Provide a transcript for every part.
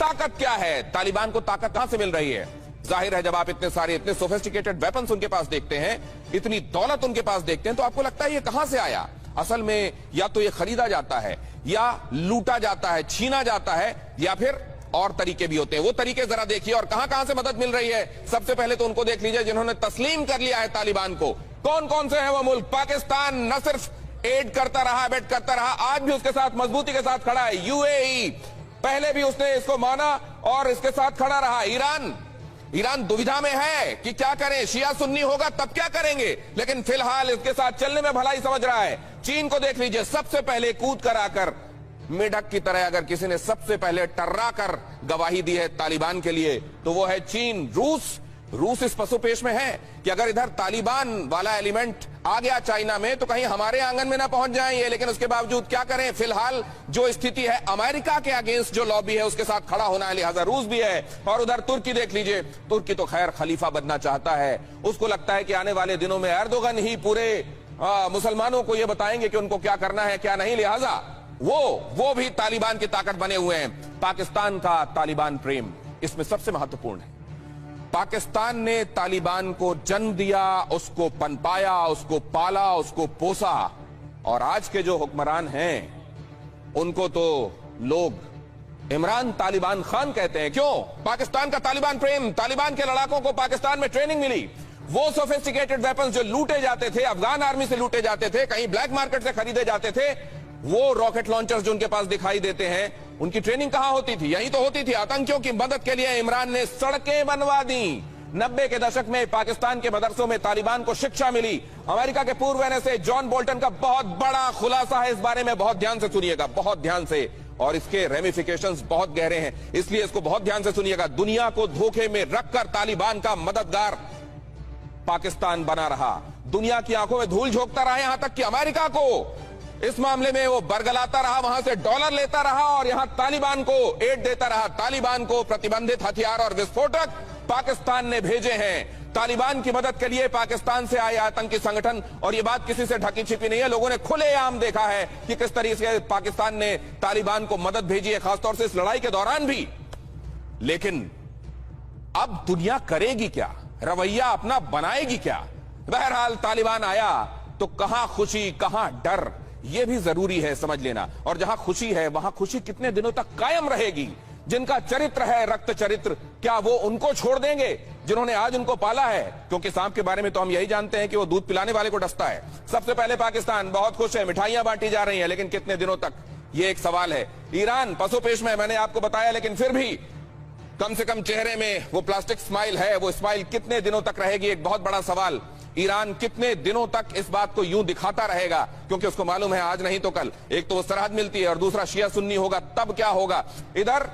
ताकत क्या है, तालिबान को ताकत कहां से मिल रही है? जाहिर है जब आप इतने सोफिस्टिकेटेड वेपन्स उनके पास देखते हैं, इतनी दौलत उनके पास देखते हैं, तो आपको लगता है ये कहां से आया? असल में या तो ये खरीदा जाता है, या लूटा जाता है, छीना जाता है, या फिर और तरीके भी होते हैं। वो तरीके जरा देखिए और कहां कहां से मदद मिल रही है। सबसे पहले तो उनको देख लीजिए जिन्होंने तस्लीम कर लिया है तालिबान को। कौन कौन से हैं वो मुल्क? पाकिस्तान न सिर्फ एड करता रहा, बेट करता रहा, आज भी उसके साथ मजबूती के साथ खड़ा है। यूएई पहले भी उसने इसको माना और इसके साथ खड़ा रहा। ईरान दुविधा में है कि क्या करें, शिया सुन्नी होगा तब क्या करेंगे, लेकिन फिलहाल इसके साथ चलने में भलाई समझ रहा है। चीन को देख लीजिए, सबसे पहले कूद कर आकर, मेढक की तरह अगर किसी ने सबसे पहले टर्रा कर गवाही दी है तालिबान के लिए तो वो है चीन। रूस इस पसुपेश में है कि अगर इधर तालिबान वाला एलिमेंट आ गया चाइना में तो कहीं हमारे आंगन में ना पहुंच जाए ये, लेकिन उसके बावजूद क्या करें, फिलहाल जो स्थिति है अमेरिका के अगेंस्ट जो लॉबी है उसके साथ खड़ा होना है, लिहाजा रूस भी है। और उधर तुर्की देख लीजिए, तुर्की तो खैर खलीफा बनना चाहता है, उसको लगता है कि आने वाले दिनों में एर्दोगन ही पूरे मुसलमानों को यह बताएंगे कि उनको क्या करना है क्या नहीं, लिहाजा वो भी तालिबान की ताकत बने हुए हैं। पाकिस्तान का तालिबान प्रेम इसमें सबसे महत्वपूर्ण है। पाकिस्तान ने तालिबान को जन्म दिया, उसको पनपाया, उसको पाला, उसको पोसा, और आज के जो हुक्मरान हैं उनको तो लोग इमरान तालिबान खान कहते हैं। क्यों? पाकिस्तान का तालिबान प्रेम। तालिबान के लड़ाकों को पाकिस्तान में ट्रेनिंग मिली, वो सोफिस्टिकेटेड वेपन्स जो लूटे जाते थे, अफगान आर्मी से लूटे जाते थे, कहीं ब्लैक मार्केट से खरीदे जाते थे, वो रॉकेट लॉन्चर्स जो उनके पास दिखाई देते हैं, उनकी ट्रेनिंग कहां होती थी? यही तो होती थी। आतंकियों की मदद के लिए इमरान ने सड़कें बनवा दी। 90 के दशक में पाकिस्तान के मदरसों में तालिबान को शिक्षा मिली। अमेरिका के पूर्व एनएसए जॉन बोल्टन का बहुत बड़ा खुलासा है इस बारे में, बहुत ध्यान से सुनिएगा, बहुत ध्यान से, और इसके रेमिफिकेशंस बहुत गहरे हैं, इसलिए इसको बहुत ध्यान से सुनिएगा। दुनिया को धोखे में रखकर तालिबान का मददगार पाकिस्तान बना रहा, दुनिया की आंखों में धूल झोंकता रहा, यहां तक कि अमेरिका को इस मामले में वो बरगलाता रहा, वहां से डॉलर लेता रहा और यहां तालिबान को एड देता रहा। तालिबान को प्रतिबंधित हथियार और विस्फोटक पाकिस्तान ने भेजे हैं। तालिबान की मदद के लिए पाकिस्तान से आए आतंकी संगठन, और ये बात किसी से ढकी छिपी नहीं है, लोगों ने खुलेआम देखा है कि किस तरीके से पाकिस्तान ने तालिबान को मदद भेजी है, खासतौर से इस लड़ाई के दौरान भी। लेकिन अब दुनिया करेगी क्या, रवैया अपना बनाएगी क्या? बहरहाल तालिबान आया तो कहां खुशी कहां डर, यह भी जरूरी है समझ लेना। और जहां खुशी है वहां खुशी कितने दिनों तक कायम रहेगी? जिनका चरित्र है, रक्त चरित्र, क्या वो उनको छोड़ देंगे जिन्होंने आज उनको पाला है? क्योंकि सांप के बारे में तो हम यही जानते हैं कि वो दूध पिलाने वाले को डसता है। सबसे पहले पाकिस्तान बहुत खुश है, मिठाइयां बांटी जा रही हैं, लेकिन कितने दिनों तक, ये एक सवाल है। ईरान पसोपेश में, मैंने आपको बताया, लेकिन फिर भी कम से कम चेहरे में वो प्लास्टिक स्माइल है, वो स्माइल कितने दिनों तक रहेगी, एक बहुत बड़ा सवाल। ईरान कितने दिनों तक इस बात को यूं दिखाता रहेगा, क्योंकि उसको मालूम है आज नहीं तो कल एक तो वो सरहद मिलती है और दूसरा शिया सुन्नी होगा, तब क्या होगा। इधर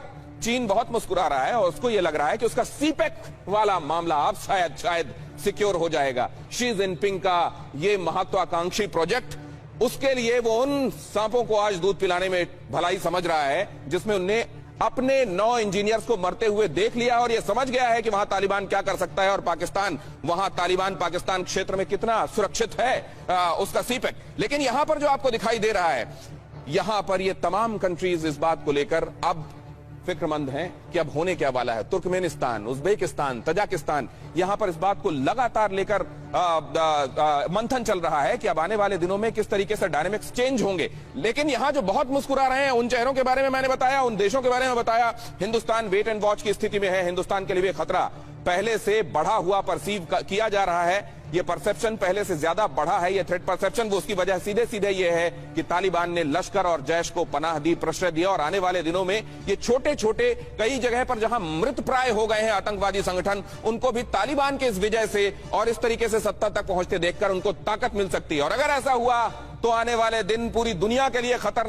चीन बहुत मुस्कुरा रहा है और उसको ये लग रहा है कि उसका सीपेक वाला मामला अब शायद सिक्योर हो जाएगा। शी जिनपिंग का ये महत्वाकांक्षी प्रोजेक्ट, उसके लिए वो उन सांपों को आज दूध पिलाने में भलाई समझ रहा है जिसमें उनने अपने 9 इंजीनियर्स को मरते हुए देख लिया और यह समझ गया है कि वहां तालिबान क्या कर सकता है और पाकिस्तान, वहां तालिबान पाकिस्तान क्षेत्र में कितना सुरक्षित है उसका सीपेक। लेकिन यहां पर जो आपको दिखाई दे रहा है, यहां पर ये तमाम कंट्रीज इस बात को लेकर अब फिक्रमंद हैं कि अब होने क्या वाला है। तुर्कमेनिस्तान, उज्बेकिस्तान, तजाकिस्तान, यहां पर इस बात को लगातार लेकर मंथन चल रहा है कि अब आने वाले दिनों में किस तरीके से डायनेमिक्स चेंज होंगे। लेकिन यहां जो बहुत मुस्कुरा रहे हैं उन चेहरों के बारे में मैंने बताया, उन देशों के बारे में बताया। हिंदुस्तान वेट एंड वॉच की स्थिति में है, हिंदुस्तान के लिए खतरा पहले से बढ़ा हुआ परसीव किया जा रहा है, ये परसेप्शन पहले से ज्यादा बढ़ा है, ये थ्रेट परसेप्शन। वो उसकी वजह सीधे सीधे ये है कि तालिबान ने लश्कर और जैश को पनाह दी, प्रश्रय दिया, और आने वाले दिनों में ये छोटे छोटे कई जगह पर जहां मृत प्राय हो गए हैं आतंकवादी संगठन, उनको भी तालिबान के इस विजय से और इस तरीके से सत्ता तक पहुंचते देखकर उनको ताकत मिल सकती है। और अगर ऐसा हुआ तो आने वाले दिन पूरी दुनिया के लिए खतरनाक